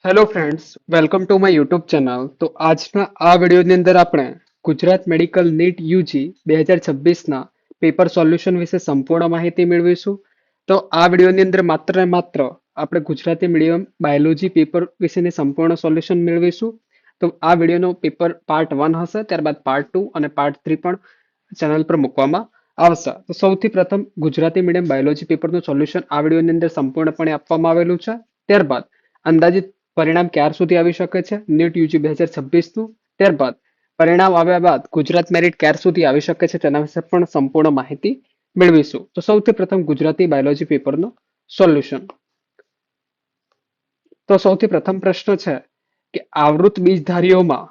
Hello friends, welcome to my YouTube channel. તો આજના આ વિડીયોની અંદર આપણે ગુજરાત મેડિકલ નીટ યુજી 2026ના પેપર સોલ્યુશન વિશે સંપૂર્ણ માહિતી મેળવીશું. તો આ વિડીયોની અંદર માત્ર ને માત્ર આપણે ગુજરાતી મીડિયમ બાયોલોજી પેપર વિશેની સંપૂર્ણ સોલ્યુશન મેળવીશું. તો આ વિડીયોનો પેપર પાર્ટ 1 હશે, ત્યારબાદ પાર્ટ 2 અને પાર્ટ 3 પણ ચેનલ પર મૂકવામાં આવશે. તો સૌથી પ્રથમ ગુજરાતી મીડિયમ બાયોલોજી પેપરનું સોલ્યુશન આ વિડીયોની અંદર સંપૂર્ણપણે આપવામાં આવેલું છે. ત્યારબાદ અંદાજિત પરિણામ ક્યાર સુધી આવી શકે છે નીટ યુજી 2026નું. ત્યારબાદ પરિણામ આવ્યા બાદ ગુજરાત મેરિટ ક્યાર સુધી આવી શકે છે તેના વિશે પણ સંપૂર્ણ માહિતી મેળવીશું. તો સૌથી પ્રથમ ગુજરાતી બાયોલોજી પેપરનું સોલ્યુશન. તો સૌથી પ્રથમ પ્રશ્ન છે કે આવૃત બીજધારીઓમાં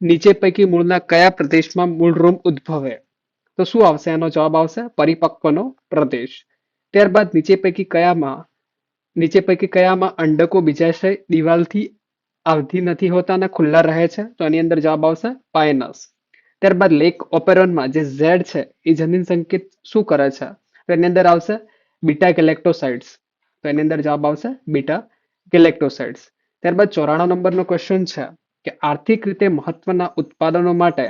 નીચે પૈકી મૂળના કયા પ્રદેશમાં મૂળરૂપ ઉદ્ભવે? તો શું આવશે? એનો જવાબ આવશે પરિપક્વનો પ્રદેશ. ત્યારબાદ નીચે પૈકી કયામાં અંડકો બીજાશય દિવાલથી આવતી નથી હોતા અને ખુલ્લા રહે છે? તો એની અંદર જવાબ આવશે પાયનસ. ત્યારબાદ લેક ઓપેરોનમાં જે ઝેડ છે એ જનીન સંકેત શું કરે છે? તો એની અંદર આવશે બીટા ગેલેક્ટોસાઇડ્સ. તો એની અંદર જવાબ આવશે બીટા ગેલેક્ટોસાઇડ્સ. ત્યારબાદ 94 નંબરનો ક્વેશ્ચન છે કે આર્થિક રીતે મહત્વના ઉત્પાદનો માટે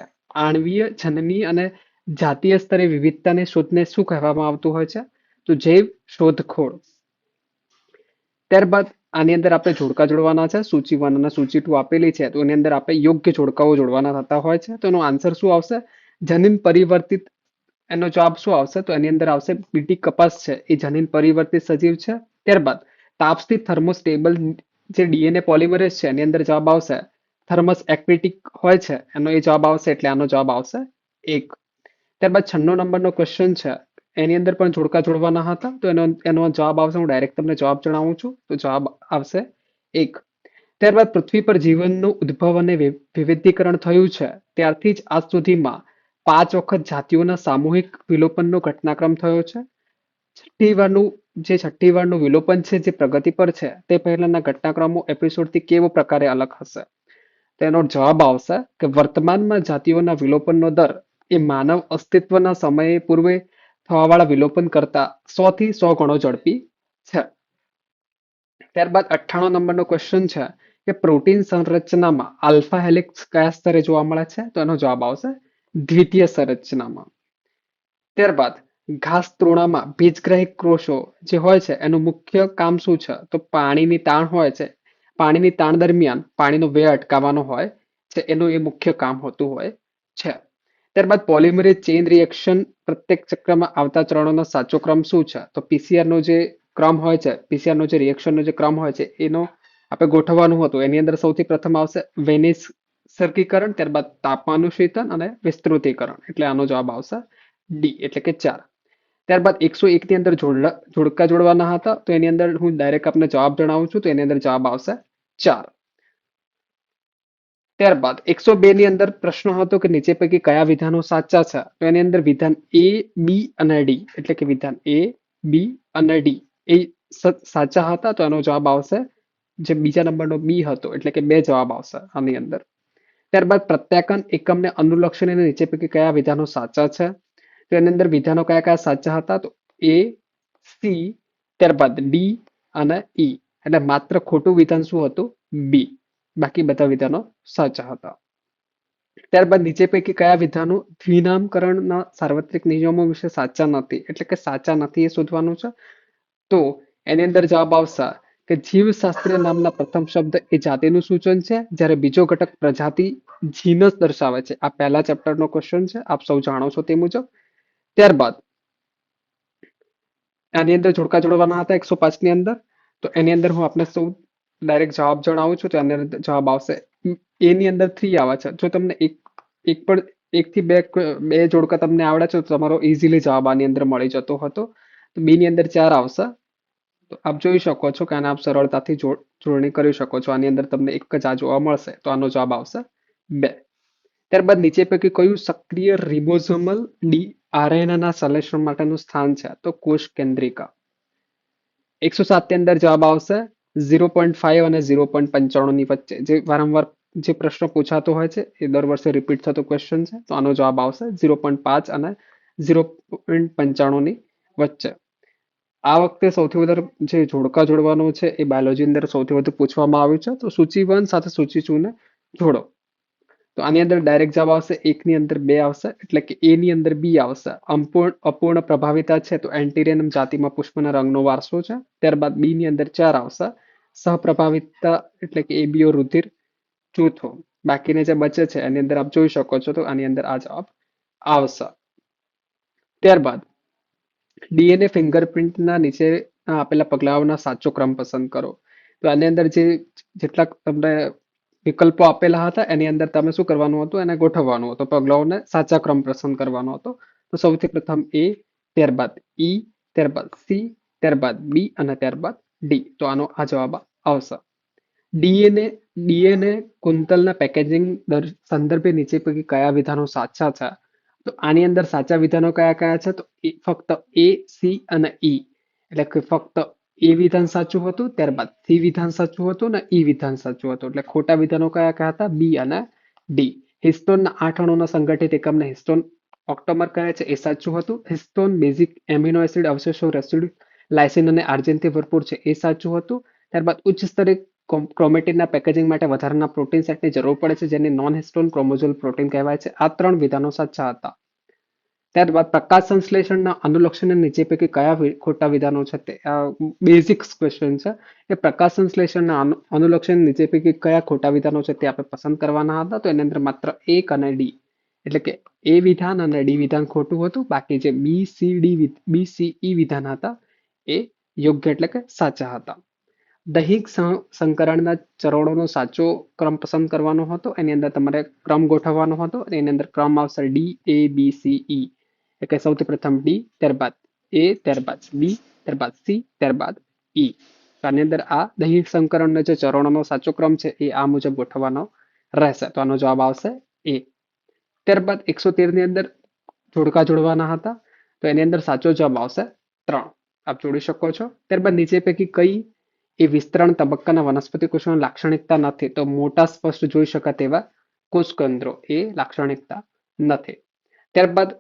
આણ્વીય, જનની અને જાતીય સ્તરે વિવિધતાની શોધને શું કહેવામાં આવતું હોય છે? તો જૈવ શોધખોળ. ત્યારબાદ આની અંદર આપણે જોડકા જોડવાના છે. સૂચિ 1 અને સૂચિ 2 આપેલી છે, તો એની અંદર આપણે યોગ્ય જોડકાઓ જોડવાના થતા હોય છે. તો એનો આન્સર શું આવશે? જનીન પરિવર્તિત. એનો જવાબ શું આવશે? તો એની અંદર આવશે બીટી કપાસ છે એ જનીન પરિવર્તિત સજીવ છે. ત્યારબાદ તાપથી થર્મોસ્ટેબલ જે ડીએનએ પોલિમરેઝ છે એની અંદર જવાબ આવશે થર્મસ એક્વિટિક હોય છે, એનો એ જવાબ આવશે, એટલે આનો જવાબ આવશે 1. ત્યારબાદ 96 નંબરનો ક્વેશ્ચન છે, એની અંદર પણ જોડકા જોડવાના હતા. તો એનો જવાબ આવશે, હું ડાયરેક્ટ તમને જવાબ જણાવું છું. તો જવાબ આવશે 1. ત્યારબાદ પૃથ્વી પર જીવનનું ઉદ્ભવ અને વિવિધીકરણ થયું છે ત્યારથી જ આજ સુધીમાં 5 વખત જાતિઓના સામૂહિક વિલોપનનો ઘટનાક્રમ થયો છે. છઠ્ઠી વારનું વિલોપન છે જે પ્રગતિ પર છે તે પહેલાના ઘટનાક્રમો એપિસોડથી કેવો પ્રકારે અલગ હશે? તેનો જવાબ આવશે કે વર્તમાનમાં જાતિઓના વિલોપનનો દર એ માનવ અસ્તિત્વના સમયે પૂર્વે થવાવાળા વિલોપન કરતા 100 થી 100 ગણો ઝડપી છે. ત્યારબાદ 98 નંબરનો ક્વેશ્ચન છે કે પ્રોટીન સંરચનામાં આલ્ફા હેલિક્સ કયા સ્તરે જોવા મળે છે? તો એનો જવાબ આવશે દ્વિતીય સંરચનામાં. ત્યારબાદ ઘાસ તૃણામાં બીજગ્રહી કોષો જે હોય છે એનું મુખ્ય કામ શું છે? તો પાણીની તાણ હોય છે, પાણીની તાણ દરમિયાન પાણીનો વ્યય અટકાવવાનો હોય છે, એનું એ મુખ્ય કામ હોતું હોય છે. ત્યારબાદ પોલિમરેઝ ચેઇન રિએક્શન પ્રત્યેક ચક્રમાં આવતા ચરણોનો સાચો ક્રમ શું છે? તો પીસીઆર નો જે ક્રમ હોય છે, પીસીઆર નો જે રિએક્શનનો જે ક્રમ હોય છે એનો આપણે ગોઠવવાનું હતું. એની અંદર સૌથી પ્રથમ આવશે વેનિસ સરકીકરણ, ત્યારબાદ તાપમાનનું શીતન અને વિસ્તૃતીકરણ, એટલે આનો જવાબ આવશે ડી, એટલે કે 4. ત્યારબાદ 101 ની અંદર જોડકા જોડવાના હતા. તો એની અંદર હું ડાયરેક્ટ આપને જવાબ જણાવું છું. તો એની અંદર જવાબ આવશે 4. ત્યારબાદ 102 ની અંદર પ્રશ્ન હતો કે નીચે પૈકી કયા વિધાનો સાચા છે? તો એની અંદર વિધાન એ, બી અને ડી, એટલે કે વિધાન એ, બી અને ડી એ સાચા હતા. તો એનો જવાબ આવશે જે બીજા નંબરનો બી હતો, એટલે કે 2 જવાબ આવશે આની અંદર. ત્યારબાદ પ્રત્યાયન એકમને અનુલક્ષીને નીચે પૈકી કયા વિધાનો સાચા છે? તો એની અંદર વિધાનો કયા કયા સાચા હતા? તો એ, સી, ત્યારબાદ ડી અને ઈ, એટલે માત્ર ખોટું વિધાન શું હતું? બી. બાકી બધા વિધાનો સાચા હતા. ત્યારબાદ નીચે પૈકી કયા વિધાનો દ્વિનામકરણના સાર્વત્રિક નિયમો વિશે સાચા નથી? એટલે કે સાચા નથી એ શોધવાનું છે. તો એની અંદર જવાબ આવશે કે જીવશાસ્ત્રીય નામના પ્રથમ શબ્દ એ જાતિનું સૂચન છે, જ્યારે બીજો ઘટક પ્રજાતિ જીનસ દર્શાવે છે. આ પહેલા ચેપ્ટરનો ક્વેશ્ચન છે, આપ સૌ જાણો છો તે મુજબ. ત્યારબાદ આની અંદર જોડકા જોડવાના હતા 105 ની અંદર. તો એની અંદર હું આપને સૌ ડાયરેક્ટ જવાબ જણાવું છું. તો એની અંદર જવાબ આવશે એની અંદર 3 આવે છે. જો તમને એક પણ 1 થી 2 જોડકા તમને આવડે છે તો તમારો ઇઝીલી જવાબ આની અંદર મળી જતો હતો. તો બી ની અંદર 4 આવશે. તો આપ જોઈ શકો છો કે આને આપ સરળતાથી જોડણી કરી શકો છો. આની અંદર તમને એક જ આ જોવા મળશે. તો આનો જવાબ આવશે 2. ત્યારબાદ નીચે પૈકી કયું સક્રિય રિબોઝોમલ ડી આરએનએના સંશ્લેષણ માટેનું સ્થાન છે? તો કોષ કેન્દ્રિકા. 107 ની અંદર જવાબ આવશે 0.5 અને 0.95 ની વચ્ચે. જે વારંવાર જે પ્રશ્ન પૂછાતો હોય છે એ દર વર્ષે રિપીટ થતો ક્વેશ્ચન છે. તો આનો જવાબ આવશે 0.5 અને 0.95 ની વચ્ચે. આ વખતે સૌથી વધારે જે જોડકા જોડવાનો છે એ બાયોલોજી અંદર સૌથી વધુ પૂછવામાં આવ્યું છે. તો સૂચિ 1 સાથે સૂચિ 2 ને જોડો. તો આની અંદર ડાયરેક્ટ જવાબ આવશે, એકની અંદર 2 આવશે, એટલે કે એ ની અંદર બી આવશે. અપૂર્ણ પ્રભાવિતા છે તો એન્ટિરિયમ જાતિમાં પુષ્પના રંગનો વારસો છે. ત્યારબાદ બી ની અંદર 4 આવશે. સહપ્રભાવિતતા એટલે કે એબીઓ રુધિર જૂથો. બાકીને જે બચે છે એની અંદર આપ જોઈ શકો છો, તો આની અંદર આ જવાબ આવશે. ત્યારબાદ ડીએનએ ફિંગરપ્રિન્ટના નીચે આપેલા પગલાઓના સાચો ક્રમ પસંદ કરો. તો આની અંદર જે જેટલા તમને વિકલ્પો આપેલા હતા એની અંદર તમે શું કરવાનું હતું, એને ગોઠવવાનું હતું, પગલાઓને સાચા ક્રમ પસંદ કરવાનો હતો. તો સૌથી પ્રથમ એ, ત્યારબાદ ઈ, ત્યારબાદ સી, ત્યારબાદ બી અને ત્યારબાદ ડી. તો આનો આ જવાબ આવશે. ડીએનએ ડીએનએ કુંતલના પેકેજિંગ સંદર્ભે નીચે પૈકી કયા વિધાનો સાચા છે? તો આની અંદર સાચા વિધાનો કયા કયા છે? તો ફક્ત એ, સી અને ઈ. એટલે કે ફક્ત એ વિધાન સાચું હતું, ત્યારબાદ સી વિધાન સાચું હતું ને ઈ વિધાન સાચું હતું. એટલે ખોટા વિધાનો કયા કયા હતા? બી અને ડી. હિસ્ટોનના 8 અણુના સંગઠિત એકમને હિસ્ટોન ઓક્ટોમર કહે છે, એ સાચું હતું. હિસ્ટોન બેઝિક એમિનો એસિડ અવશેષો રેસિડ્યુ લાઇસિન અને આર્જિનથી ભરપૂર છે, એ સાચું હતું. ત્યારબાદ ઉચ્ચ સ્તરે ક્રોમેટિનના પેકેજિંગ માટે વધારાના પ્રોટીન સેટની જરૂર પડે છે, જેને નોન હિસ્ટોન ક્રોમોઝોલ પ્રોટીન કહેવાય છે. આ 3 વિધાનો સાચા હતા. ત્યારબાદ પ્રકાશ સંશ્લેષણના અનુલક્ષણને નીચે પૈકી કયા ખોટા વિધાનો છે? તે બેઝિક ક્વેશ્ચન છે. એ પ્રકાશ સંશ્લેષણના અનુલક્ષણ નીચે પૈકી કયા ખોટા વિધાનો છે તે આપણે પસંદ કરવાના હતા. તો એની અંદર માત્ર એક અને ડી, એટલે કે એ વિધાન અને ડી વિધાન ખોટું હતું. બાકી જે બી સી ઈ વિધાન હતા એ યોગ્ય એટલે કે સાચા હતા. દૈહિક સંકરણના ચરણોનો સાચો ક્રમ પસંદ કરવાનો હતો. એની અંદર તમારે ક્રમ ગોઠવવાનો હતો. એની અંદર ક્રમ આવશે ડી, એ, બી, સી, ઈ. એટલે સૌથી પ્રથમ ડી, ત્યારબાદ એ, ત્યારબાદ બી, ત્યારબાદ સી, ત્યારબાદ ઈ. આની અંદર આ દૈહિક સંકરણનો જે ચરણોનો સાચો ક્રમ છે એ આ મુજબ ગોઠવવાનો રહેશે. તો આનો જવાબ આવશે એ. ત્યારબાદ 113 ની અંદર જોડકા જોડવાના હતા. તો એની અંદર સાચો જવાબ આવશે 3. આપ જોડી શકો છો. ત્યારબાદ નીચે પૈકી કઈ એ વિસ્તરણ તબક્કાના વનસ્પતિ કોષોની લાક્ષણિકતા નથી? તો મોટા સ્પષ્ટ જોઈ શકાય તેવા કોષકેન્દ્રો એ લાક્ષણિકતા નથી. ત્યારબાદ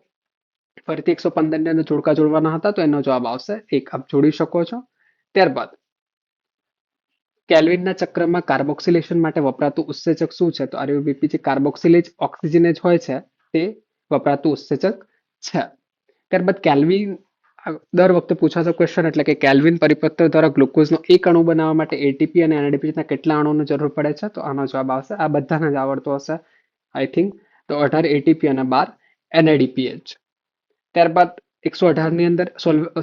ફરીથી 115 ની અંદર જોડકા જોડવાના હતા. તો એનો જવાબ આવશે 1. આપ જોડી શકો છો. ત્યારબાદ કેલ્વિનના ચક્રમાં કાર્બોક્સિલેશન માટે વપરાતું ઉત્સેચક શું છે? તો આરયુબીપી જે કાર્બોક્સિલેજ ઓક્સિજનેજ હોય છે તે વપરાતું ઉત્સેચક છે. ત્યારબાદ કેલ્વિન દર વખતે પૂછાતો ક્વેશ્ચન, એટલે કે કેલ્વિન પરિપત્ર દ્વારા ગ્લુકોઝનો એક અણુ બનાવવા માટે એટીપી અને એનએડીપી કેટલા અણુની જરૂર પડે છે? તો આનો જવાબ આવશે, આ બધાને જ આવડતો હશે આઈ થિંક, તો 18 એટીપી અને 12 એનએડીપીએચ. ત્યારબાદ 118 ની અંદર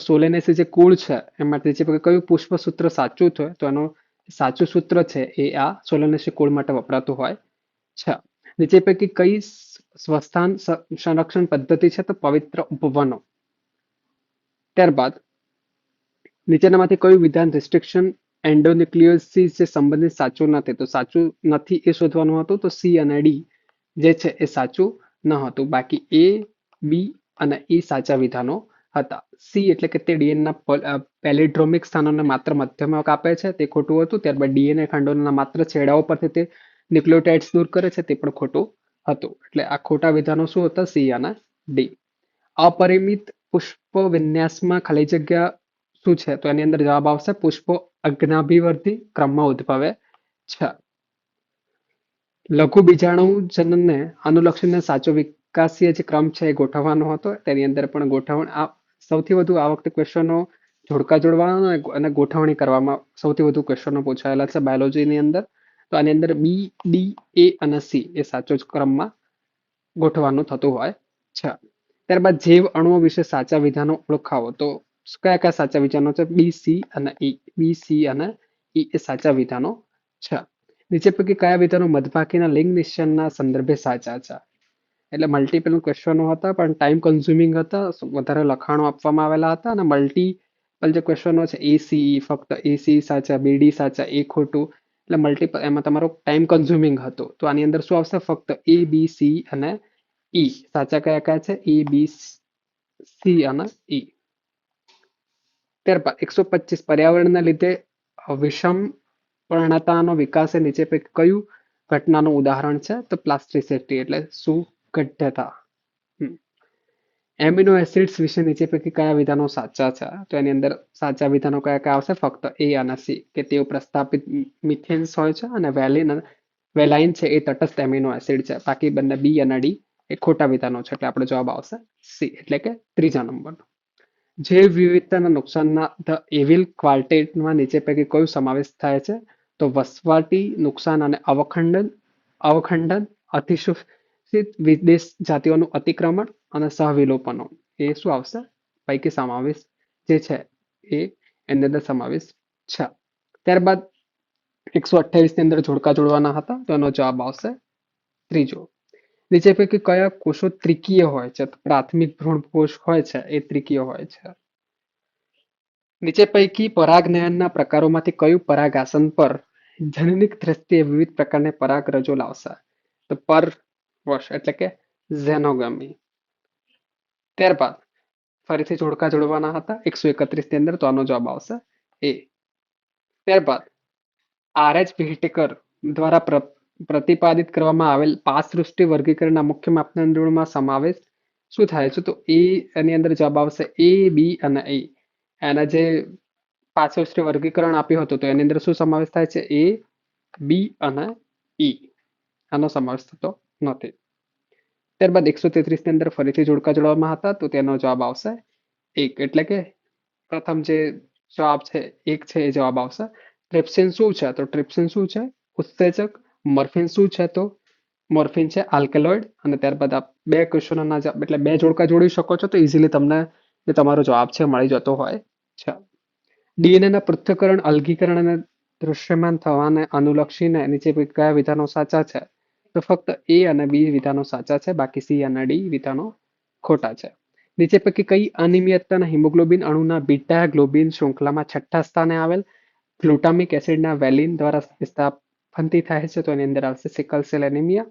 સોલેનેસી જે કુળ છે એમાંથી જે કયું પુષ્પસૂત્ર સાચું છે? તો એનું સાચું સૂત્ર છે એ આ સોલેનેસી કુળ માટે વપરાતું હોય છે. નીચે પૈકી કઈ સ્વસ્થાન સંરક્ષણ પદ્ધતિ છે? તો પવિત્ર ઉપવનો. ત્યારબાદ નીચેનામાંથી કયું વિધાન રિસ્ટ્રિક્શન એન્ડોન્યુક્લિયોસિસ જે સંબંધિત સાચું નથી? તો સાચું નથી એ શોધવાનું હતું. તો સી અને ડી જે છે એ સાચું ન હતું. બાકી એ, બી અને ઈ સાચા વિધાનો હતા. સી એટલે કે તે ડીએનએના પેલિડ્રોમિક સ્થાનોને માત્ર મધ્યમાં કાપે છે, તે ખોટું હતું. ત્યારબાદ ડીએનએ ખંડોના માત્ર છેડાઓ પરથી તે ન્યુક્લિયોટાઇડ્સ દૂર કરે છે, તે પણ ખોટું હતું. એટલે આ ખોટા વિધાનો શું હતા? સી અને ડી. અપરિમિત પુષ્પ વિન્યાસમાં ખાલી જગ્યા શું છે? તો એની અંદર જવાબ આવશે પુષ્પો અજ્ઞાભિવર્ધી ક્રમમાં ઉદ્ભવે છે. લઘુ બીજાણુ જનનને અનુલક્ષીને સાચો વિકાસીય જે ક્રમ છે એ ગોઠવવાનો હતો. તેની અંદર પણ ગોઠવણ સૌથી વધુ આ વખતે ક્વેશ્ચનો જોડકા જોડવાનો અને ગોઠવણી કરવામાં સૌથી વધુ ક્વેશ્ચનો પૂછાયેલા છે બાયોલોજીની અંદર. તો આની અંદર બી, ડી, એ અને સી એ સાચો જ ક્રમમાં ગોઠવવાનું થતું હોય છે. ત્યારબાદ જૈવ અણુઓ વિશે સાચા વિધાનો ઓળખાવો. તો કયા કયા સાચા વિધાનો છે? બી, સી અને ઈ. બી, સી અને ઈ એ સાચા વિધાનો છે. નીચે પૈકી કયા વિધાનો મધમાખીના લિંગ નિશ્ચયના સંદર્ભે સાચા છે? એટલે મલ્ટિપલ ક્વેશ્ચનો હતા, પણ ટાઈમ કન્ઝ્યુમિંગ હતા, વધારે લખાણો આપવામાં આવેલા હતા અને મલ્ટિપલ જે ક્વેશ્ચનો છે એસી, ફક્ત એસી સાચા, બીડી સાચા, એ ખોટું, એટલે મલ્ટિપલ એમાં તમારો ટાઈમ કન્ઝ્યુમિંગ હતો. તો આની અંદર શું આવશે? ફક્ત એ, બી, સી અને ઈ સાચા કયા કયા છે? એ, બી, સી અને ઈ. ત્યારબાદ 125 પર્યાવરણના લીધે વિષમ પર્ણતાનો વિકાસ એ નીચે પૈકી કયું ઘટનાનું ઉદાહરણ છે? તો પ્લાસ્ટિસિટી એટલે સુગઢ્યતા. એમિનો એસિડ્સ વિશે નીચે પૈકી કયા વિધાનો સાચા છે? તો એની અંદર સાચા વિધાનો કયા કયા આવશે? ફક્ત એ અને સી, કે તેઓ પ્રસ્થાપિત મિથેન્સ હોય છે અને વેલાઇન છે એ તટસ્થ એમિનો એસિડ છે. બાકી બંને બી અને ડી એ ખોટા વિધાનો છે, એટલે આપણો જવાબ આવશે સી, એટલે કે ત્રીજા નંબર. જૈવ વિવિધતાના નુકસાનના ધ એવિલ ક્વાર્ટેટમાં નીચે પૈકી કયું સમાવેશ થાય છે? તો વસવાટી નુકસાન અને અવખંડન, અધિસૂચિત વિદેશ જાતિઓનું અતિક્રમણ અને સહવિલોપનો, એ શું આવશે? પૈકી સમાવેશ જે છે એ એની અંદર સમાવેશ છે. ત્યારબાદ 128 ની અંદર જોડકા જોડવાના હતા, તો એનો જવાબ આવશે ત્રીજો. નીચે પૈકી કયા કોષો ત્રિકીય હોય છે? તો પ્રાથમિક ભ્રૂણકોષ હોય છે એ ત્રિકીય હોય છે. નીચે પૈકી પરાગનયનના પ્રકારોમાંથી કયું પરાગાસન પર જનનિક દ્રષ્ટિએ વિવિધ પ્રકારની પરાગરજો લાવશે? તો પરવશ એટલે કે ઝેનોગમી. ત્યારબાદ ફરીથી જોડકા જોડવાના હતા 131 ની અંદર, તો આનો જવાબ આવશે એ. ત્યારબાદ આર એચ વિટેકર દ્વારા પ્રતિપાદિત કરવામાં આવેલ પાસદૃષ્ટિ વર્ગીકરણના મુખ્ય માપદંડોમાં સમાવેશ શું થાય છે? તો એ એની અંદર જવાબ આવશે એ, બી અને એ. એના જે પાસદૃષ્ટિ વર્ગીકરણ આપ્યું હતું તો એની અંદર શું સમાવેશ થાય છે? એ, બી અને ઈ. આનો સમાવેશ થતો નથી. ત્યારબાદ 133 ની અંદર ફરીથી જોડકા જોડવામાં હતા, તો તેનો જવાબ આવશે એક, એટલે કે પ્રથમ જે જવાબ છે એક છે એ જવાબ આવશે. ટ્રિપ્સિન શું છે? તો ટ્રિપ્સિન શું છે? ઉત્સેચક. મોર્ફિન શું છે? તો મોર્ફિન છે આલ્કેલોઇડ. અને ત્યારબાદ આપ બે ક્વેશ્ચનોના એટલે બે જોડકા જોડી શકો છો, તો ઇઝીલી તમને જે તમારો જવાબ છે મળી જતો હોય છે. ડીએનએ ના પૃથ્થકરણ, અલગીકરણ અને દૃશ્યમાન થવાને અનુલક્ષીને નીચે કયા વિધાનો સાચા છે? તો ફક્ત એ અને બી વિધાનો સાચા છે, બાકી સી અને ડી વિધાનો ખોટા છે. નીચે પૈકી કઈ અનિયમિતતાના હિમોગ્લોબિન અણુના બીટા ગ્લોબિન શૃંખલામાં છઠ્ઠા સ્થાને આવેલ ગ્લુટામિક એસિડના વેલિન દ્વારા વિસ્થાપનથી થાય છે? તો એની અંદર આવશે sickle cell anaemia.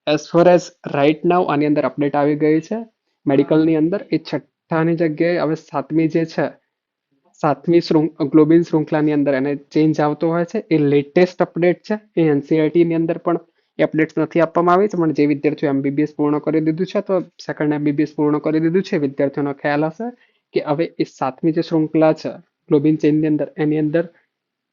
As far as right now આની અંદર અપડેટ આવી ગઈ છે મેડિકલની અંદર, એ છઠ્ઠાની જગ્યાએ હવે સાતમી જે છે, સાતમી ગ્લોબિન શૃંખલાની અંદર એને ચેન્જ આવતો હોય છે. એ લેટેસ્ટ અપડેટ છે, એ એનસીઆરટી ની અંદર પણ એ અપડેટ્સ નથી આપવામાં આવી છે, પણ જે વિદ્યાર્થીઓ એમબીબીએસ પૂર્ણ કરી દીધું છે, તો સેકન્ડ એમબીબીએસ પૂર્ણ કરી દીધું છે વિદ્યાર્થીઓનો ખ્યાલ હશે કે હવે એ સાતમી જે શૃંખલા છે ગ્લોબિન ચેનની અંદર, એની અંદર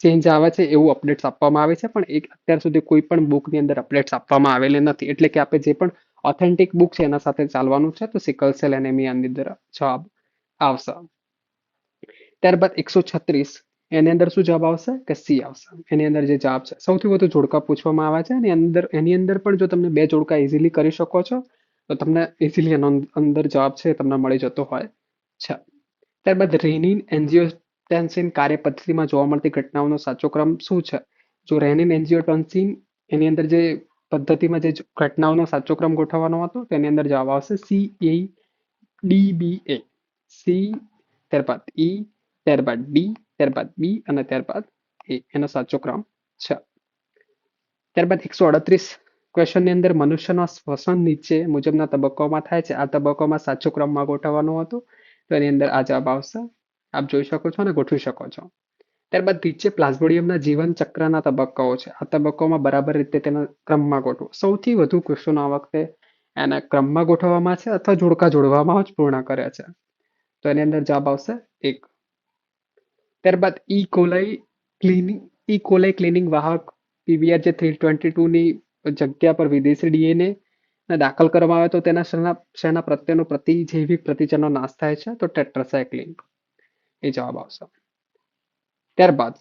ચેન્જ આવે છે એવું અપડેટ્સ આપવામાં આવે છે, પણ એક અત્યાર સુધી કોઈ પણ બુકની અંદર અપડેટ્સ આપવામાં આવેલી નથી. એટલે કે આપણે જે પણ ઓથેન્ટિક બુક છે એના સાથે ચાલવાનું છે. તો સિકલ સેલ એનેમિયાની અંદર જવાબ આવશે. ત્યારબાદ 136 એની અંદર શું જવાબ આવશે? કે સી આવશે. એની અંદર જે જવાબ છે, સૌથી વધુ જોડકા પૂછવામાં આવે છે એની અંદર પણ જો તમે બે જોડકા ઇઝીલી કરી શકો છો તો તમને ઇઝીલી એનો અંદર જવાબ છે તમને મળી જતો હોય છે. ત્યારબાદ રેનિન એન્જિયોટેન્સિન કાર્ય પદ્ધતિમાં જોવા મળતી ઘટનાઓનો સાચો ક્રમ શું છે? જો રેનિન એન્જિયોટેન્સિન એની અંદર જે પદ્ધતિમાં જે ઘટનાઓનો સાચો ક્રમ ગોઠવવાનો હતો તેની અંદર જવાબ આવશે સી, એ, ડી, બી, એ. સી, ત્યારબાદ ઈ, ત્યારબાદ ડી, ત્યારબાદ બી અને ત્યારબાદ એ એનો સાચો ક્રમ છે. ત્યારબાદ 138 ક્વેશ્ચનની અંદર મનુષ્યનો શ્વસન નીચે મુજબના તબક્કાઓમાં થાય છે. આ તબક્કાઓમાં સાચો ક્રમમાં ગોઠવવાનું હતું, તો એની અંદર આ જવાબ આવશે. આપ જોઈ શકો છો અને ગોઠવી શકો છો. ત્યારબાદ નીચે પ્લાઝ્મોડિયમના જીવન ચક્રના તબક્કાઓ છે. આ તબક્કાઓમાં બરાબર રીતે તેના ક્રમમાં ગોઠવો. સૌથી વધુ ક્વેશ્ચનો આ વખતે એના ક્રમમાં ગોઠવવામાં છે અથવા જોડકા જોડવામાં જ પૂર્ણ કર્યા છે. તો એની અંદર જવાબ આવશે એક. ત્યારબાદ ઈ કોલાઈ ક્લિનિંગ વાહક પીવીઆર જે 322 ની જગ્યા પર વિદેશી ડીએનએ દાખલ કરવામાં આવે તો તેના શેના પ્રત્યેનો પ્રતિજૈવિક પ્રતિચરનો નાશ થાય છે? તો ટેટ્રાસાયક્લિન એ જવાબ આવશે. ત્યારબાદ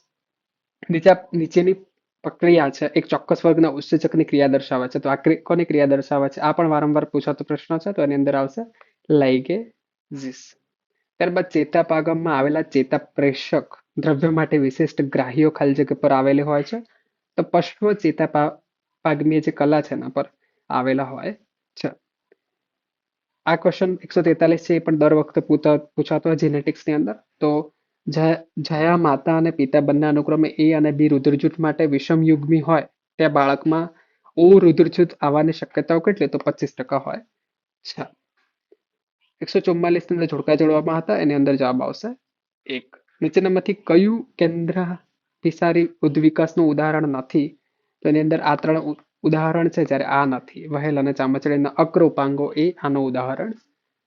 નીચેની પ્રક્રિયા છે એક ચોક્કસ વર્ગના ઉત્સેચકની ક્રિયા દર્શાવે છે. તો આ કોની ક્રિયા દર્શાવે છે? આ પણ વારંવાર પૂછાતો પ્રશ્ન છે, તો એની અંદર આવશે લાઇગેઝિસ. ત્યારબાદ ચેતાપાગમમાં આવેલા ચેતાપ્રેષક દ્રવ્ય માટે વિશિષ્ટ ગ્રાહીઓ ખાલી જગ્યા પર આવેલી હોય છે. તો પશ્વ ચેતાપાગમીય જે કલા છે એના પર આવેલા હોય છે. આ ક્વેશ્ચન 143 છે, એ પણ દર વખતે પૂછાતો હોય જેનેટિક્સની અંદર. તો જયા માતા અને પિતા બંને અનુક્રમે એ અને બી રુધિરજૂથ માટે વિષમયુગ્મી હોય ત્યાં બાળકમાં ઓ રુધિરજૂથ આવવાની શક્યતાઓ કેટલી? તો 25% હોય છે. 144 ની અંદર જોડકા જોડવામાં હતા, એની અંદર જવાબ આવશે એક. નીચેનામાંથી કયું કેન્દ્રાભિસારી ઉદ્વિકાસનું ઉદાહરણ નથી? તો એની અંદર આ ત્રણ ઉદાહરણ છે, જ્યારે આ નથી. વહેલ અને ચામાચીડીના અક્ર ઉપાંગો એ આનું ઉદાહરણ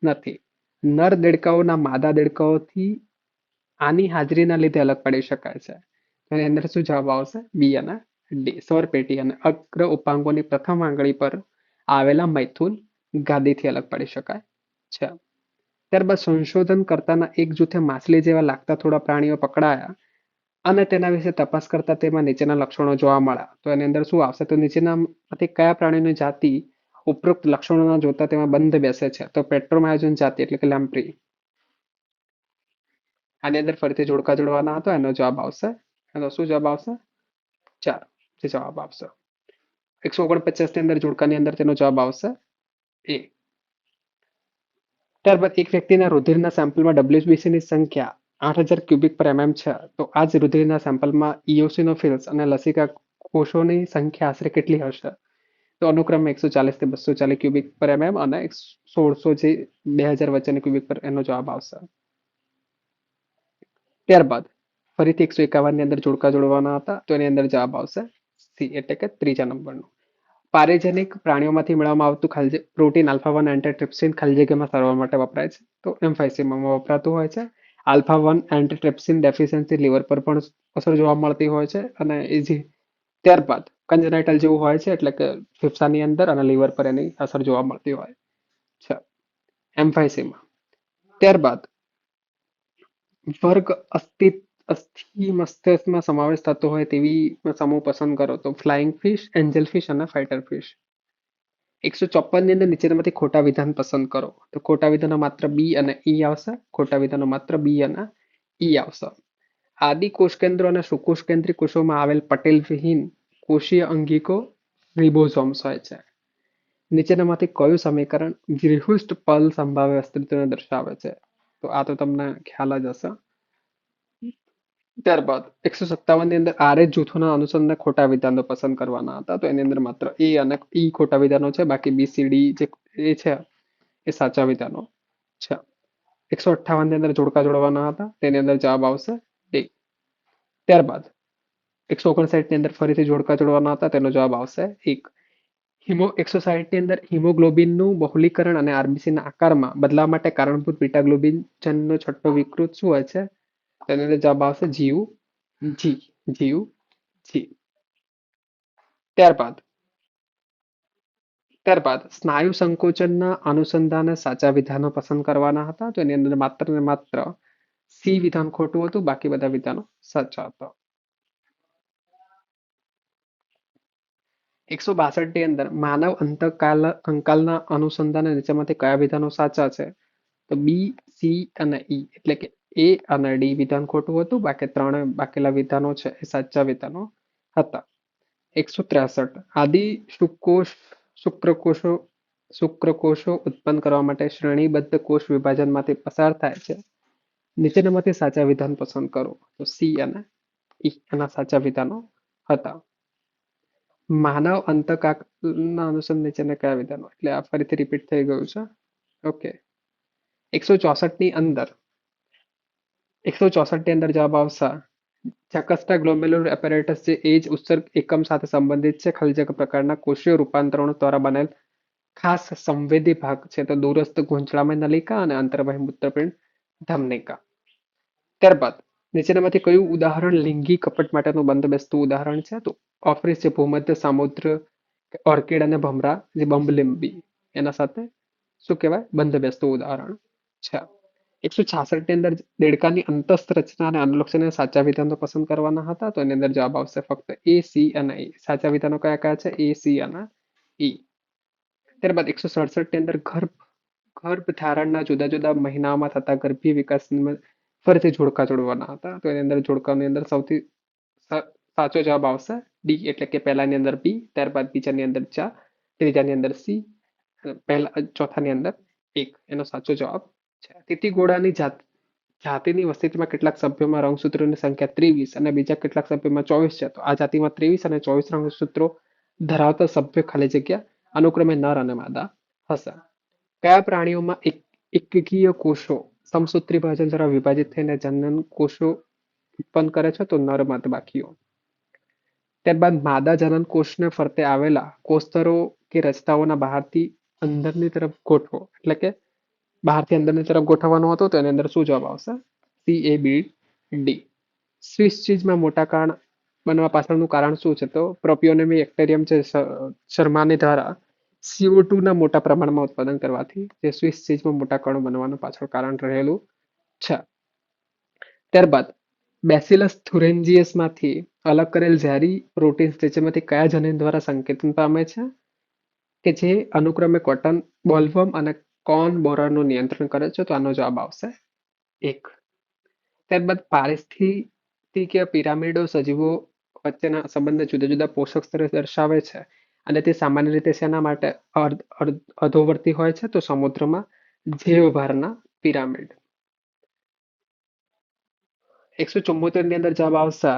નથી. નર દેડકાઓના માદા દેડકાઓથી આની હાજરીના લીધે અલગ પાડી શકાય છે. તો એની અંદર શું જવાબ આવશે? બી અને ડી. સ્વરપેટી અને અગ્ર ઉપાંગોની પ્રથમ આંગળી પર આવેલા મૈથુન ગાદીથી અલગ પાડી શકાય છે. ત્યારબાદ સંશોધનકર્તાના એક જૂથે માછલી જેવા લાગતા થોડા પ્રાણીઓ પકડાયા અને તેના વિશે તપાસ કરતા તેમાં નીચેના લક્ષણો જોવા મળ્યા. તો એની અંદર શું આવશે? તો નીચેનામાંથી કયા પ્રાણીની જાતિ ઉપરોક્ત લક્ષણોના જોતા તેમાં બંધ બેસે છે? તો પેટ્રોમાયોજન જાતિ એટલે કે લેમ્પ્રી. આની અંદર ફરીથી જોડકા જોડવાના હતો, એનો જવાબ આવશે. એનો શું જવાબ આવશે? 4 જે જવાબ આવશે. 149 ની અંદર જોડકાની અંદર તેનો જવાબ આવશે એ. ત્યારબાદ એક વ્યક્તિના રુધિરના સેમ્પલમાં WBC ની સંખ્યા 8000 ક્યુબિક પર mm છે. તો આ જ રુધિરના સેમ્પલમાં ઇયોસિનોફિલ્સ અને લસિકા કોષોની સંખ્યા આશરે કેટલી હશે? તો અનુક્રમે 140 થી 240 ક્યુબિક પર mm અને 1600 થી 2000 વચ્ચેની ક્યુબિક પર એનો જવાબ આવશે. ત્યારબાદ ફરીથી 151 ની અંદર જોડકા જોડવાના હતા, તો એની અંદર જવાબ આવશે સી એટલે કે ત્રીજા નંબરનું. પારેજનિક પ્રાણીઓમાંથી મેળવવામાં આવતું પ્રોટીન આલ્ફા-1 એન્ટીટ્રિપ્સિન ખાલી જગ્યામાં સારવાર માટે વપરાય છે. તો એમ્ફાઇસેમામાં વપરાતું હોય છે. આલ્ફા-1 એન્ટીટ્રિપ્સિન ડેફિશિયન્સી લીવર પર પણ અસર જોવા મળતી હોય છે અને ત્યારબાદ કન્જનાઇટલ જેવું હોય છે, એટલે કે ફેફસાની અંદર અને લીવર પર એની અસર જોવા મળતી હોય છે. એમ્ફાઇસેમા. ત્યારબાદ વર્ગ અસ્થિ મસ્તિષ્કમાં સમાવેશ થતો હોય તેવી સમૂહ પસંદ કરો. તો ફ્લાઇંગ ફિશ, એન્જલ ફિશ અને ફાઇટર ફિશ. 154 ની અંદર નીચેનામાંથી ખોટા વિધાન પસંદ કરો. તો ખોટા વિધાનો માત્ર બી અને ઈ આવશે. ખોટા વિધાનો માત્ર બી અને ઈ આવશે. આદિ કોષકેન્દ્રો અને સુકોષકેન્દ્રી કોષોમાં આવેલ પટેલ વિહીન કોષીય અંગિકો રિબોસોમ્સ હોય છે. નીચેનામાંથી કયું સમીકરણ વિહુષ્ટ પલ સંભાવ્ય અસ્તિત્વને દર્શાવે છે? તો આ તો તમને ખ્યાલ જ હશે. ત્યારબાદ 157 ની અંદર આરએચ જૂથોના અનુસંધાને ખોટા વિધાનો પસંદ કરવાના હતા. તો એની અંદર માત્ર એ અને ઈ ખોટા વિધાનો છે, બાકી બી સી ડી જે એ છે એ સાચા વિધાનો છે. 158 ની અંદર જોડકા જોડવાના હતા, તેની અંદર જવાબ આવશે ડી. ત્યારબાદ 159 ની અંદર ફરીથી જોડકા જોડવાના હતા, તેનો જવાબ આવશે 1. 160 ની અંદર હિમોગ્લોબિનનું બહુલીકરણ અને આરબીસી ના આકારમાં બદલાવ માટે કારણભૂત બીટા ગ્લોબિન ચેનનો છઠ્ઠો વિકૃત શું હોય છે? તેની અંદર જવાબ આવશે જીયુ જી. જીયુ જી. ત્યારબાદ ત્યારબાદ સ્નાયુ સંકોચનના અનુસંધાને સાચા વિધાનો પસંદ કરવાના હતા. તો એની અંદર માત્ર ને માત્ર સી વિધાન ખોટું હતું, બાકી બધા વિધાનો સાચા હતા. 162 ની અંદર માનવ કંકાલના અનુસંધાને નીચેમાંથી કયા વિધાનો સાચા છે? તો બી, સી અને ઈ એટલે કે એ અને ડી વિધાન ખોટું હતું, બાકી ત્રણે બાકીલા વિધાનો છે એ સાચા વિધાનો હતા. 163 આદિ શુક્રકોષો શુક્રકોષો ઉત્પન્ન કરવા માટે શ્રેણીબદ્ધ કોષ વિભાજનમાંથી પસાર થાય છે. નીચેનામાંથી સાચા વિધાન પસંદ કરો. તો સી અને ઈ એના સાચા વિધાનો હતા. માનવ અંતઃકાકના અનુસંધાને નીચેના કયા વિધાનો? એટલે આ ફરીથી રિપીટ થઈ ગયું છે. ઓકે. 164 ની અંદર 164 ની અંદર જવાબ આવશે જકાસ્ટા ગ્લોમેરુલર એપેરેટસ, જે એ જ ઉત્સર્ગ એકમ સાથે સંબંધિત છે. ખલજક પ્રકારના કોષીય રૂપાંતરણો દ્વારા બનેલ ખાસ સંવેદી ભાગ છે. તો દૂરસ્થ ગૂંચળામય નલિકા અને અંતર્વાહી મૂત્રપિંડ ધમનિકા. ત્યારબાદ નીચેનામાંથી કયું ઉદાહરણ લિંગી કપટ માટેનું બંધબેસતું ઉદાહરણ છે? તો ઓફરીસ જે ભૂમધ્ય સામુદ્ર ઓર્કિડ અને ભમરા જે બંબલિમ્બી એના સાથે શું કહેવાય? બંધબેસતું ઉદાહરણ છે. 166 ની અંદર દેડકાની અંતસ્થ રચના અને અનુલક્ષીને સાચા વિધાનો પસંદ કરવાના હતા. તો એની અંદર જવાબ આવશે ફક્ત એ, સી અને ઈ. સાચા વિધાનો કયા કયા છે? એ, સી અને ઈ. ત્યારબાદ 167 ની અંદર ગર્ભ ધારણના જુદા જુદા મહિનાઓમાં થતા ગર્ભીય વિકાસ ફરીથી જોડકા જોડવાના હતા. તો એની અંદર જોડકાની અંદર સૌથી સાચો જવાબ આવશે ડી એટલે કે પહેલાની અંદર બી, ત્યારબાદ બીજાની અંદર ચા, ત્રીજાની અંદર સી, ચોથાની અંદર એક એનો સાચો જવાબ છે. તીતીઘોડાની જાતિની વસ્તીમાં કેટલાક સભ્યોમાં રંગસૂત્રોની સંખ્યા 23 અને બીજા કેટલાક સભ્યોમાં 24 છે. તો આ જાતિમાં 23 અને 24 રંગસૂત્રો ધરાવતા સભ્ય ખાલી જગ્યા અનુક્રમે નર અને માદા હશે. કયા પ્રાણીઓમાં એકકીય કોષો સમસૂત્રી વિભાજન દ્વારા વિભાજિત થઈને જનન કોષો ઉત્પન્ન કરે છે? તો નર માદા બાકીઓ. ત્યારબાદ માદા જનન કોષને ફરતે આવેલા કોષસ્તરો કે રચનાઓના બહારથી અંદરની તરફ ગોઠવો એટલે કે બહારથી અંદરની તરફ ગોઠવવાનું હતું તો એની અંદર શું જવાબ આવશે? CABD. સ્વિસ ચીઝમાં મોટા કારણ બનવા પાછળનું કારણ શું છે? તો પ્રોપિયોનેમી એક્ટેરિયમ છે શર્માની દ્વારા CO2 ના મોટા પ્રમાણમાં ઉત્પાદન કરવાથી જે સ્વિસ ચીઝમાં મોટા કણો બનવાનું પાછળ કારણ રહેલું છે. ત્યારબાદ બેસિલસ થુરેન્જીયસમાંથી અલગ કરેલ ઝેરી પ્રોટીન્સ છે જેમાંથી કયા જનીન દ્વારા સંકેતન પામે છે? કે જે અનુક્રમે કોટન બોલવર્મ અને કોર્ન બોરરનું નિયંત્રણ કરે છે. તો આનો જવાબ આવશે 1. ત્યારબાદ પારિસ્થિતિકીય પિરામિડો સજીવો વચ્ચેના સંબંધને જુદા જુદા પોષક સ્તરે દર્શાવે છે અને તે સામાન્ય રીતે શેના માટે અધોવર્તી હોય છે? તો સમુદ્રમાં જૈવભારના પિરામિડ. 174 ની અંદર જવાબ આવશે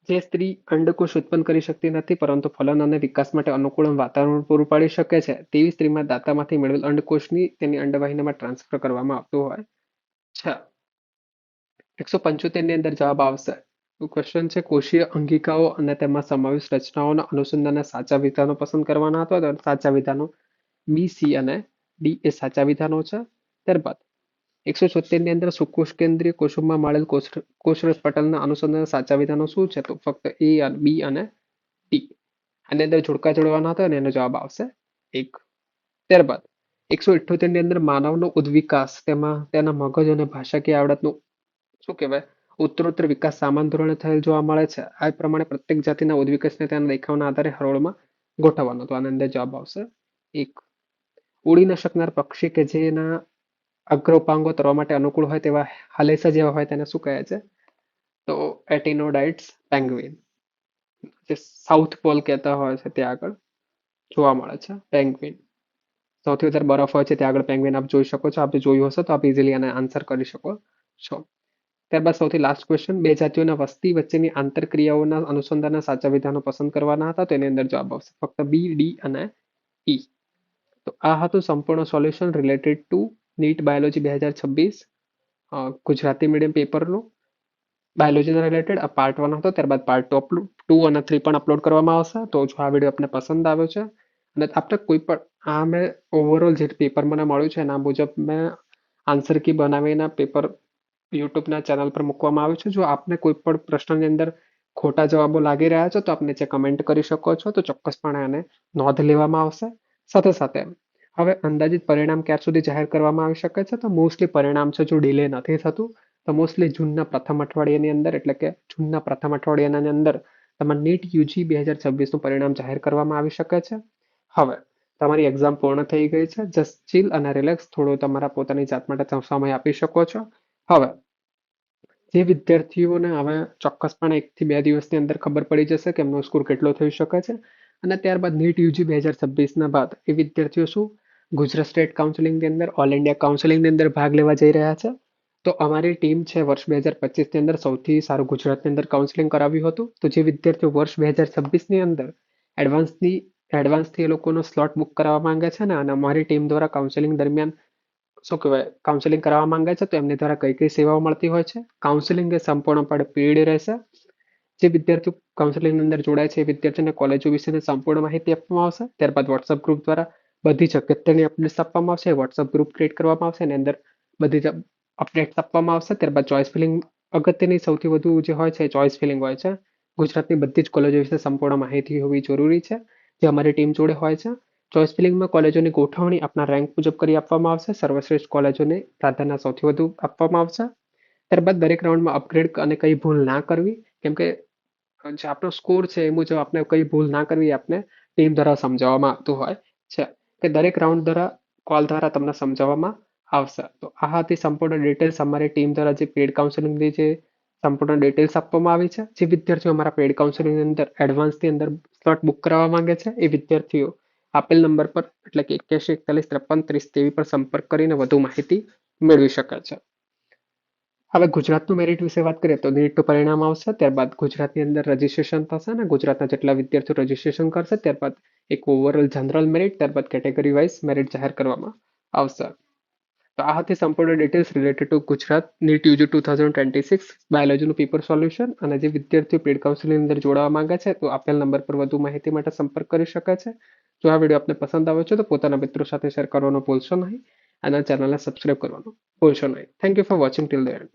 જે સ્ત્રી અંડકોષ ઉત્પન્ન કરી શકતી નથી પરંતુ ફલન અને વિકાસ માટે અનુકૂળ વાતાવરણ પૂરું પાડી શકે છે તેવી સ્ત્રીમાં દાતામાંથી મેળવેલ અંડકોષની તેની અંડવાહિનીમાં ટ્રાન્સફર કરવામાં આવતું હોય છે. 175 ની અંદર જવાબ આવશે. ક્વેશ્ચન છે કોષીય અંગિકાઓ અને તેમાં સમાવિષ્ટ રચનાઓના અનુસંધાનના સાચા વિધાનો પસંદ કરવાના હતા. તો સાચા વિધાનો બી, સી અને ડી એ સાચા વિધાનો છે. ત્યારબાદ 176 ની અંદર સુકોષ કેન્દ્રીય કોષોમાં મળેલ કોષરસ પટલના અનુસંધાનના સાચા વિધાનો શું છે? તો ફક્ત એ, બી અને ડી. આની અંદર જોડકા જોડવાના હતા અને એનો જવાબ આવશે 1. ત્યારબાદ 178 ની અંદર માનવનો ઉદ્વિકાસ તેમાં તેના મગજ અને ભાષાકીય આવડતનું શું કહેવાય ઉત્તરોત્તર વિકાસ સામાન્ય ધોરણે થયેલ જોવા મળે છે. આ પ્રમાણે પ્રત્યેક જાતિના ઉદ્વિકાસને તેના દેખાવના આધારે હરોળમાં ગોઠવવાનો. તો આની અંદર જવાબ આવશે 1. ઉડી ન શકનાર પક્ષી કે જેના અગ્રોપાંગો તરવા માટે અનુકૂળ હોય તેવા હાલેસા જેવા હોય તેને શું કહે છે? તો એટિનોડાઇટ્સ પેંગ્વિન. જે સાઉથ પોલ કહેતા હોય છે ત્યાં આગળ જોવા મળે છે પેંગ્વિન. સૌથી વધારે બરફ હોય છે ત્યાં આગળ પેંગ્વિન આપ જોઈ શકો છો. આપણે જોયું હશે તો આપ ઇઝીલી આને આન્સર કરી શકો છો. ત્યારબાદ સૌથી લાસ્ટ ક્વેશ્ચન બે જાતિઓના વસ્તી વચ્ચેની આંતરક્રિયાઓના અનુસંધાનના સાચા વિધાનો પસંદ કરવાના હતા. તો એની અંદર જવાબ આવશે ફક્ત બી, ડી અને ઈ. તો આ હતું સંપૂર્ણ solution related to NEET biology 2026 Gujarati medium પેપરનું બાયોલોજીના રિલેટેડ આ પાર્ટ 1 હતો. ત્યારબાદ પાર્ટ 2 અને 3 પણ અપલોડ કરવામાં આવશે. તો જો આ વિડીયો આપને પસંદ આવ્યો છે અને આપણે કોઈ પણ આ મેં ઓવરઓલ જે પેપર મને મળ્યું છે એના મુજબ મેં આન્સર કી બનાવીને પેપર યુટ્યુબના ચેનલ પર મૂકવામાં આવ્યું છે. જો આપને કોઈ પણ પ્રશ્નની અંદર ખોટા જવાબો લાગી રહ્યા છે તો આપ નીચે કમેન્ટ કરી શકો છો. તો ચોક્કસપણે એને નોંધ લેવામાં આવશે. સાથે સાથે હવે અંદાજિત પરિણામ ક્યાં સુધી જાહેર કરવામાં આવી શકે છે? તો મોસ્ટલી પરિણામ છે જો ડિલે નથી થતું તો મોસ્ટલી જૂનના પ્રથમ અઠવાડિયાની અંદર એટલે કે જૂનના પ્રથમ અઠવાડિયાની અંદર તમારે નીટ યુજી 2026નું પરિણામ જાહેર કરવામાં આવી શકે છે. હવે તમારી એક્ઝામ પૂર્ણ થઈ ગઈ છે. જસ્ટ ચીલ અને રિલેક્સ થોડો તમારા પોતાની જાત માટે સમય આપી શકો છો. હવે જે વિદ્યાર્થીઓને હવે ચોક્કસપણે 1 થી 2 દિવસની અંદર ખબર પડી જશે કે એમનો સ્કોર કેટલો થઈ શકે છે અને ત્યારબાદ નીટ યુજી 2026ના બાદ એ વિદ્યાર્થીઓ શું ગુજરાત સ્ટેટ કાઉન્સિલિંગની અંદર ઓલ ઇન્ડિયા કાઉન્સિલિંગની અંદર ભાગ લેવા જઈ રહ્યા છે. તો અમારી ટીમ છે વર્ષ 2025ની અંદર સૌથી સારું ગુજરાતની અંદર કાઉન્સિલિંગ કરાવ્યું હતું. તો જે વિદ્યાર્થીઓ વર્ષ 2026ની અંદર એડવાન્સથી એ લોકોનો સ્લોટ બુક કરાવવા માંગે છે ને અને અમારી ટીમ દ્વારા કાઉન્સિલિંગ દરમિયાન શું કહેવાય કાઉન્સિલિંગ કરાવવા માંગે છે તો એમની દ્વારા કઈ કઈ સેવાઓ મળતી હોય છે? કાઉન્સિલિંગ એ સંપૂર્ણપણે પેઇડ રહેશે. જે વિદ્યાર્થીઓ કાઉન્સિલિંગની અંદર જોડાય છે એ વિદ્યાર્થીઓને કોલેજો વિશેની સંપૂર્ણ માહિતી આપવામાં આવશે. ત્યારબાદ વોટ્સઅપ ગ્રુપ દ્વારા બધી જ અગત્યની અપડેટ્સ આપવામાં આવશે. વોટ્સઅપ ગ્રુપ ક્રિએટ કરવામાં આવશે અને અંદર બધી જ અપડેટ્સ આપવામાં આવશે. ત્યારબાદ ચોઇસ ફિલિંગ અગત્યની સૌથી વધુ જે હોય છે ચોઇસ ફિલિંગ હોય છે. ગુજરાતની બધી જ કોલેજો વિશે સંપૂર્ણ માહિતી હોવી જરૂરી છે જે અમારી ટીમ જોડે હોય છે. ચોઇસ ફિલિંગમાં કોલેજોની ગોઠવણી આપના રેન્ક મુજબ કરી આપવામાં આવશે. સર્વશ્રેષ્ઠ કોલેજોને પ્રાધાન્ય સૌથી વધુ આપવામાં આવશે. ત્યારબાદ દરેક રાઉન્ડમાં અપગ્રેડ અને કઈ ભૂલ ના કરવી કેમ કે જે આપણો સ્કોર છે એ મુજબ આપણે કઈ ભૂલ ના કરવી આપને ટીમ દ્વારા સમજાવવામાં આવતું હોય છે કે દરેક રાઉન્ડ દ્વારા કોલ દ્વારા તમને સમજાવવામાં આવશે. તો આ હતી સંપૂર્ણ ડિટેલ્સ અમારી ટીમ દ્વારા જે પેડ કાઉન્સિલિંગની જે સંપૂર્ણ ડિટેલ્સ આપવામાં આવી છે. જે વિદ્યાર્થીઓ અમારા પેડ કાઉન્સિલિંગની અંદર એડવાન્સની અંદર સ્લોટ બુક કરાવવા માંગે છે એ વિદ્યાર્થીઓ આપેલ નંબર પર એટલે કે 8141533023 પર સંપર્ક કરીને વધુ માહિતી મેળવી શકે છે. હવે ગુજરાતનું મેરિટ વિશે વાત કરીએ તો નીટનું પરિણામ આવશે. ત્યારબાદ ગુજરાતની અંદર રજીસ્ટ્રેશન થશે અને ગુજરાતના જેટલા વિદ્યાર્થીઓ રજીસ્ટ્રેશન કરશે ત્યારબાદ એક ઓવરઓલ જનરલ મેરિટ ત્યારબાદ કેટેગરી વાઇઝ મેરિટ જાહેર કરવામાં આવશે. તો આ હતી સંપૂર્ણ details related to Gujarat NEET UG 2026 બાયોલોજીનું પેપર સોલ્યુશન અને જે વિદ્યાર્થીઓ પેડ કાઉન્સિલિંગ અંદર જોડાવા માંગે છે તો આપેલ નંબર પર વધુ માહિતી માટે સંપર્ક કરી શકે છે. જો આ વિડીયો આપને પસંદ આવ્યો છે તો પોતાના મિત્રો સાથે શેર કરવાનો ભૂલશો નહીં અને ચેનલને સબસ્ક્રાઇબ કરવાનું ભૂલશો નહીં. Thank you for watching till the and.